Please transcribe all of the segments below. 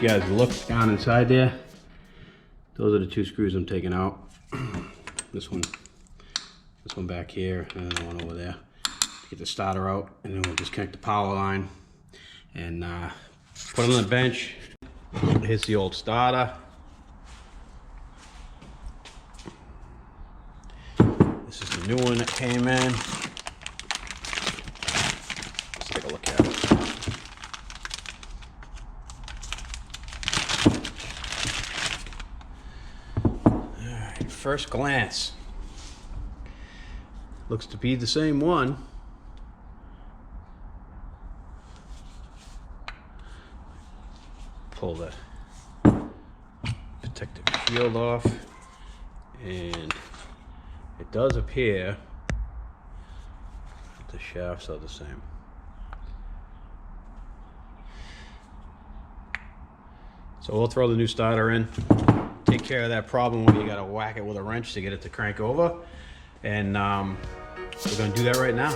you guys a look down inside there. Those are the 2 screws I'm taking out. This one back here, and then the one over there. Get the starter out, and then we'll disconnect the power line and put it on the bench. Here's the old starter. This is the new one that came in. Let's take a look at it. Alright, first glance. Looks to be the same one. Pull the protective shield off, and it does appear that the shafts are the same. So we'll throw the new starter in, take care of that problem where you gotta whack it with a wrench to get it to crank over, and we're gonna do that right now.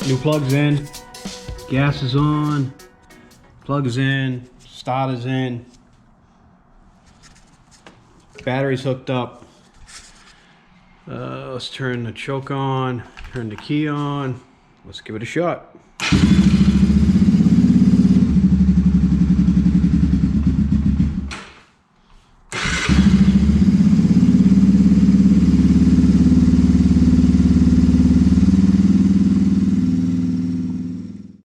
New plugs in, gas is on, plugs in, starter's in, battery's hooked up. Let's turn the choke on, turn the key on, let's give it a shot.